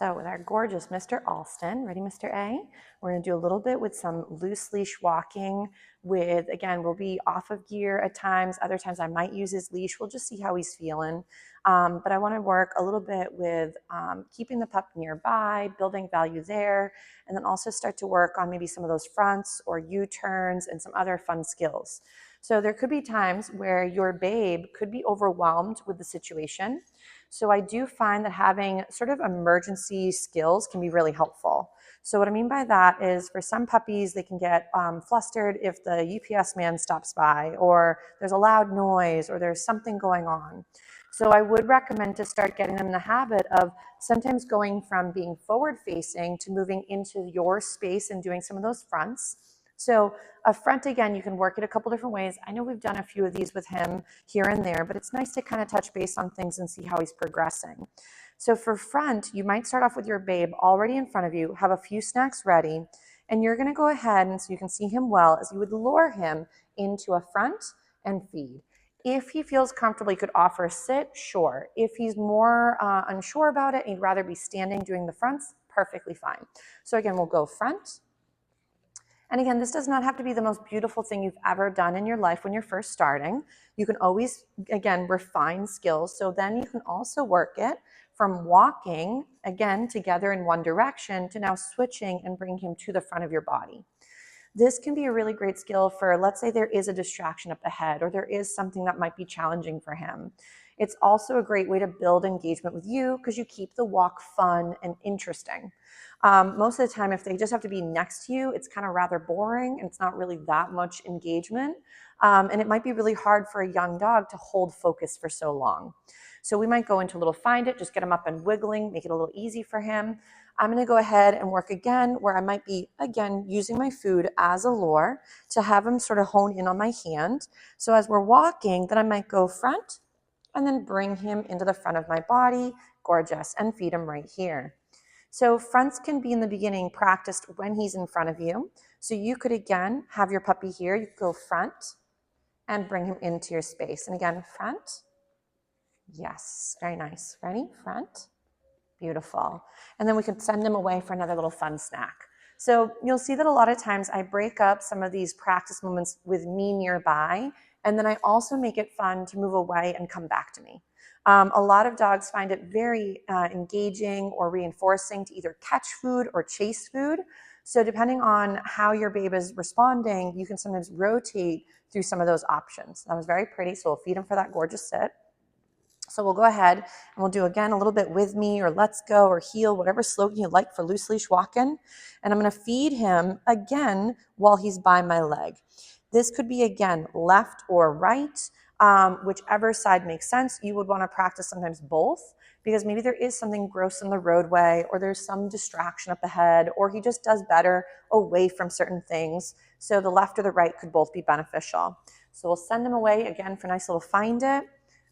So with our gorgeous Mr. Allston, ready Mr. A? We're gonna do a little bit with some loose leash walking with, again, we'll be off of gear at times, other times I might use his leash, we'll just see how he's feeling. But I wanna work a little bit with keeping the pup nearby, building value there, and then also start to work on maybe some of those fronts or U-turns and some other fun skills. So there could be times where your babe could be overwhelmed with the situation. So I do find that having sort of emergency skills can be really helpful. So what I mean by that is for some puppies, they can get flustered if the UPS man stops by or there's a loud noise or there's something going on. So I would recommend to start getting them in the habit of sometimes going from being forward facing to moving into your space and doing some of those fronts. So a front, again, you can work it a couple different ways. I know we've done a few of these with him here and there, but it's nice to kind of touch base on things and see how he's progressing. So for front, you might start off with your babe already in front of you, have a few snacks ready, and you're gonna go ahead, and so you can see him well, as you would lure him into a front and feed. If he feels comfortable, you could offer a sit, sure. If he's more unsure about it and he'd rather be standing doing the fronts, perfectly fine. So again, we'll go front. And again, this does not have to be the most beautiful thing you've ever done in your life when you're first starting. You can always, again, refine skills. So then you can also work it from walking, again, together in one direction to now switching and bringing him to the front of your body. This can be a really great skill for, let's say there is a distraction up ahead or there is something that might be challenging for him. It's also a great way to build engagement with you because you keep the walk fun and interesting. Most of the time, if they just have to be next to you, it's kind of rather boring and it's not really that much engagement. And it might be really hard for a young dog to hold focus for so long. So we might go into a little find it, just get him up and wiggling, make it a little easy for him. I'm going to go ahead and work again where I might be, again, using my food as a lure to have him sort of hone in on my hand. So as we're walking, then I might go front and then bring him into the front of my body, gorgeous, and feed him right here. So fronts can be in the beginning practiced when he's in front of you. So you could, again, have your puppy here. You could go front and bring him into your space. And again, front. Yes, very nice. Ready? Front. Beautiful. And then we could send him away for another little fun snack. So you'll see that a lot of times I break up some of these practice moments with me nearby, and then I also make it fun to move away and come back to me. A lot of dogs find it very engaging or reinforcing to either catch food or chase food. So depending on how your babe is responding, you can sometimes rotate through some of those options. That was very pretty, so we'll feed him for that gorgeous sit. So we'll go ahead and we'll do again a little bit with me or let's go or heel, whatever slogan you like for loose leash walking. And I'm going to feed him again while he's by my leg. This could be, again, left or right, whichever side makes sense. You would want to practice sometimes both because maybe there is something gross in the roadway or there's some distraction up ahead or he just does better away from certain things. So the left or the right could both be beneficial. So we'll send him away again for a nice little find it.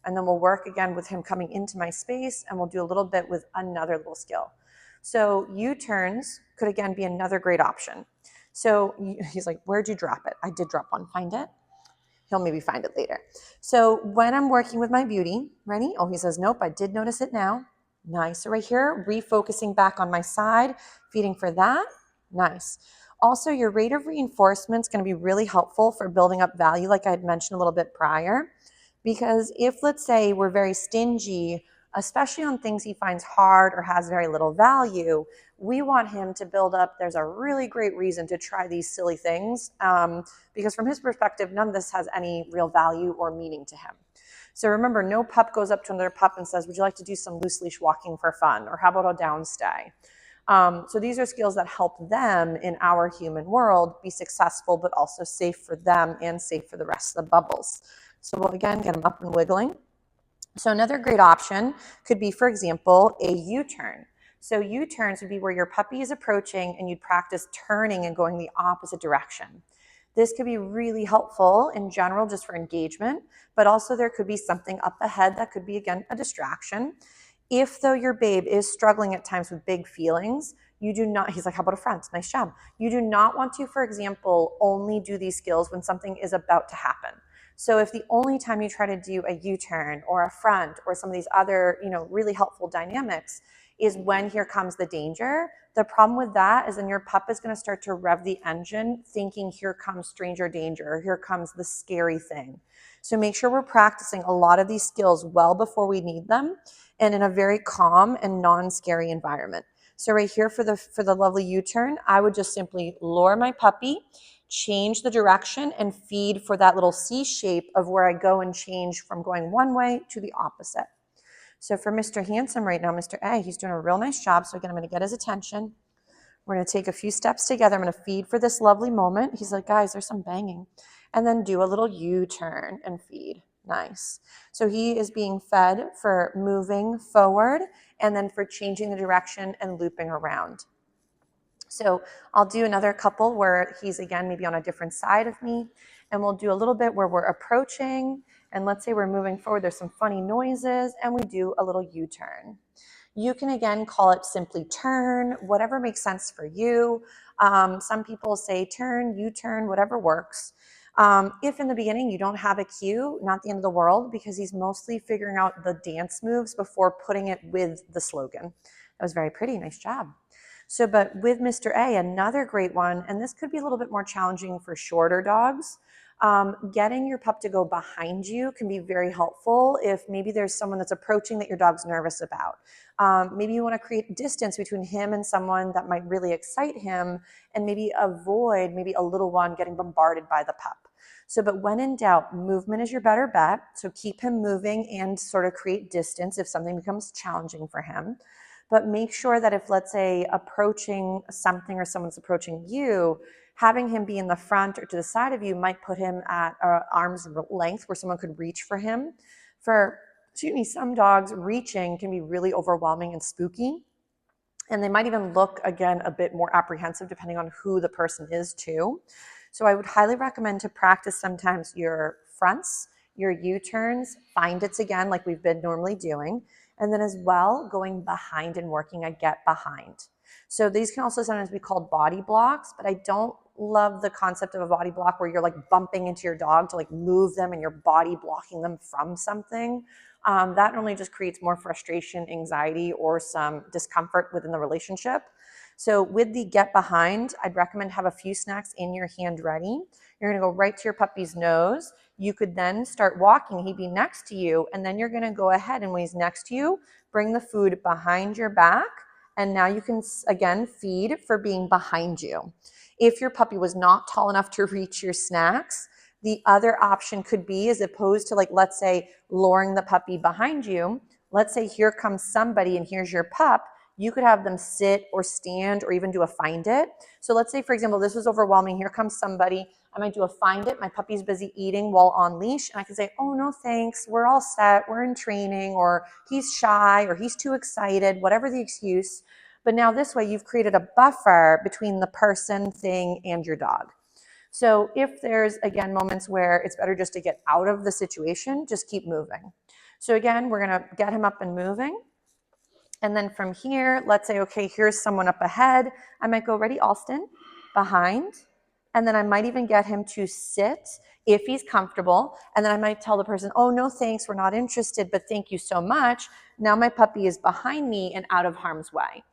And then we'll work again with him coming into my space and we'll do a little bit with another little skill. So U-turns could again be another great option. So he's like, where'd you drop it? I did drop one, find it. He'll maybe find it later. So when I'm working with my beauty, ready? Oh, he says, nope, I did notice it now. Nice. So right here, refocusing back on my side, feeding for that. Nice. Also, your rate of reinforcement is going to be really helpful for building up value, like I had mentioned a little bit prior. Because if, let's say, we're very stingy, especially on things he finds hard or has very little value, we want him to build up, there's a really great reason to try these silly things, because from his perspective, none of this has any real value or meaning to him. So remember, no pup goes up to another pup and says, would you like to do some loose leash walking for fun? Or how about a downstay? So these are skills that help them in our human world be successful, but also safe for them and safe for the rest of the bubbles. So we'll again get them up and wiggling. So another great option could be, for example, a U-turn. So U-turns would be where your puppy is approaching and you'd practice turning and going the opposite direction. This could be really helpful in general just for engagement, but also there could be something up ahead that could be, again, a distraction. If, though, your babe is struggling at times with big feelings, you do not, he's like, how about a front? Nice job. You do not want to, for example, only do these skills when something is about to happen. So if the only time you try to do a U-turn or a front or some of these other, really helpful dynamics is when here comes the danger. The problem with that is then your pup is going to start to rev the engine thinking here comes stranger danger, or here comes the scary thing. So make sure we're practicing a lot of these skills well before we need them and in a very calm and non-scary environment. So right here for the lovely U-turn, I would just simply lure my puppy, change the direction, and feed for that little C shape of where I go and change from going one way to the opposite. So for Mr. Handsome right now, Mr. A, he's doing a real nice job. So again, I'm going to get his attention. We're going to take a few steps together. I'm going to feed for this lovely moment. He's like, guys, there's some banging. And then do a little U-turn and feed. Nice. So he is being fed for moving forward and then for changing the direction and looping around. So I'll do another couple where he's again maybe on a different side of me, and we'll do a little bit where we're approaching, and let's say we're moving forward, there's some funny noises, and we do a little U-turn. You can again call it simply turn, whatever makes sense for you. Some people say turn, U-turn, whatever works. If in the beginning you don't have a cue, not the end of the world, because he's mostly figuring out the dance moves before putting it with the slogan. That was very pretty, nice job. So, but with Mr. A, another great one, and this could be a little bit more challenging for shorter dogs, getting your pup to go behind you can be very helpful if maybe there's someone that's approaching that your dog's nervous about. Maybe you want to create distance between him and someone that might really excite him and maybe avoid maybe a little one getting bombarded by the pup. So, but when in doubt, movement is your better bet. So keep him moving and sort of create distance if something becomes challenging for him. But make sure that if, let's say, approaching something or someone's approaching you, having him be in the front or to the side of you might put him at arm's length where someone could reach for him. For, some dogs, reaching can be really overwhelming and spooky. And they might even look, again, a bit more apprehensive depending on who the person is too. So I would highly recommend to practice sometimes your fronts, your U-turns, find it's again like we've been normally doing. And then as well, going behind and working a get behind. So these can also sometimes be called body blocks, but I don't love the concept of a body block where you're like bumping into your dog to like move them and your body blocking them from something. That normally just creates more frustration, anxiety, or some discomfort within the relationship. So with the get behind, I'd recommend have a few snacks in your hand ready. You're gonna go right to your puppy's nose. You could then start walking, he'd be next to you, and then you're gonna go ahead and when he's next to you, bring the food behind your back, and now you can, again, feed for being behind you. If your puppy was not tall enough to reach your snacks, the other option could be, as opposed to like, let's say, luring the puppy behind you, let's say here comes somebody and here's your pup, you could have them sit or stand or even do a find it. So let's say, for example, this was overwhelming. Here comes somebody. I might do a find it. My puppy's busy eating while on leash. And I can say, oh, no, thanks. We're all set. We're in training, or he's shy, or he's too excited, whatever the excuse. But now this way you've created a buffer between the person, thing, and your dog. So if there's, again, moments where it's better just to get out of the situation, just keep moving. So again, we're going to get him up and moving. And then from here, let's say, okay, here's someone up ahead. I might go, ready, Allston, behind. And then I might even get him to sit if he's comfortable. And then I might tell the person, oh, no, thanks, we're not interested, but thank you so much. Now my puppy is behind me and out of harm's way.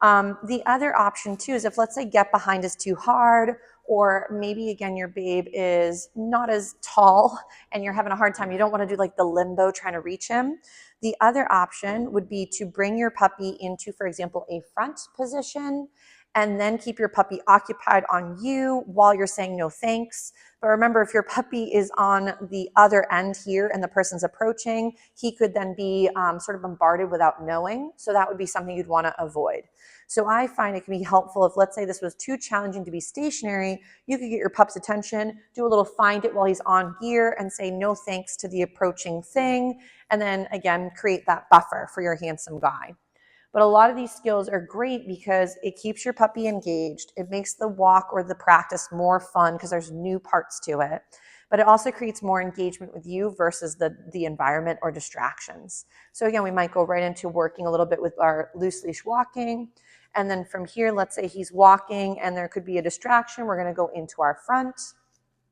The other option too is if, let's say, get behind is too hard, or maybe again your babe is not as tall and you're having a hard time, you don't want to do like the limbo trying to reach him. The other option would be to bring your puppy into, for example, a front position, and then keep your puppy occupied on you while you're saying no thanks. But remember, if your puppy is on the other end here and the person's approaching, he could then be sort of bombarded without knowing. So that would be something you'd want to avoid. So I find it can be helpful if, let's say, this was too challenging to be stationary, you could get your pup's attention, do a little find it while he's on gear, and say no thanks to the approaching thing, and then again create that buffer for your handsome guy. But a lot of these skills are great because it keeps your puppy engaged. It makes the walk or the practice more fun because there's new parts to it. But it also creates more engagement with you versus the environment or distractions. So again, we might go right into working a little bit with our loose leash walking. And then from here, let's say he's walking and there could be a distraction. We're going to go into our front.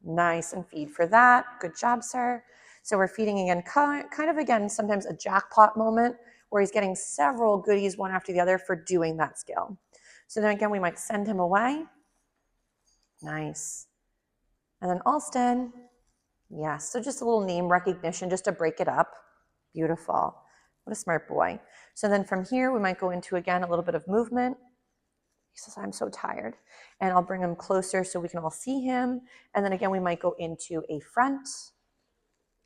Nice, and feed for that. Good job, sir. So we're feeding again, kind of again, sometimes a jackpot moment where he's getting several goodies one after the other for doing that skill. So then again, we might send him away. Nice. And then Allston. Yes, so just a little name recognition just to break it up. Beautiful. What a smart boy. So then from here, we might go into, again, a little bit of movement. He says, I'm so tired. And I'll bring him closer so we can all see him. And then again, we might go into a front.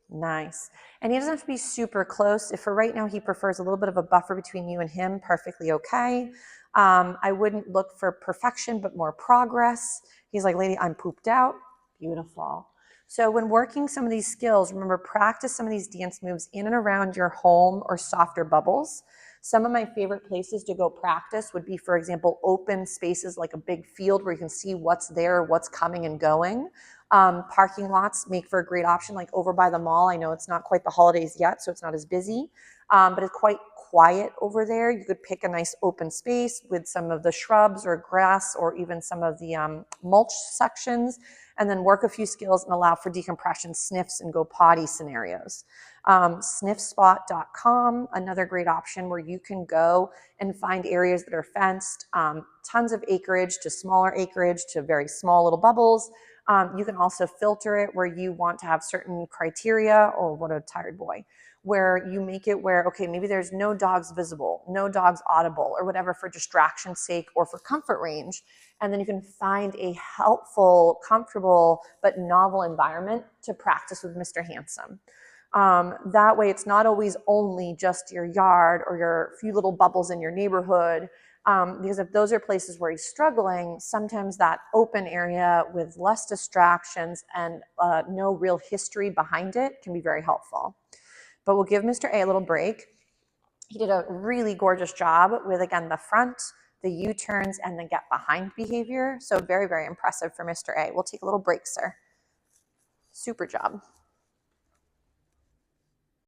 Nice. And he doesn't have to be super close. If for right now he prefers a little bit of a buffer between you and him, perfectly okay. I wouldn't look for perfection, but more progress. He's like, lady, I'm pooped out. Beautiful. So when working some of these skills, remember, practice some of these dance moves in and around your home or softer bubbles. Some of my favorite places to go practice would be, for example, open spaces like a big field where you can see what's there, what's coming and going. Parking lots make for a great option, like over by the mall. I know it's not quite the holidays yet, so it's not as busy, but it's quite quiet over there. You could pick a nice open space with some of the shrubs or grass or even some of the mulch sections, and then work a few skills and allow for decompression, sniffs, and go potty scenarios. Sniffspot.com, another great option where you can go and find areas that are fenced, tons of acreage to smaller acreage to very small little bubbles. You can also filter it where you want to have certain criteria, or what a tired boy, where you make it where, okay, maybe there's no dogs visible, no dogs audible, or whatever for distraction's sake or for comfort range. And then you can find a helpful, comfortable, but novel environment to practice with Mr. Handsome. That way it's not always only just your yard or your few little bubbles in your neighborhood, because if those are places where he's struggling, sometimes that open area with less distractions and no real history behind it can be very helpful. But we'll give Mr. A little break. He did a really gorgeous job with, again, the front, the U-turns, and the get behind behavior. So very, very impressive for Mr. A. We'll take a little break, sir. Super job.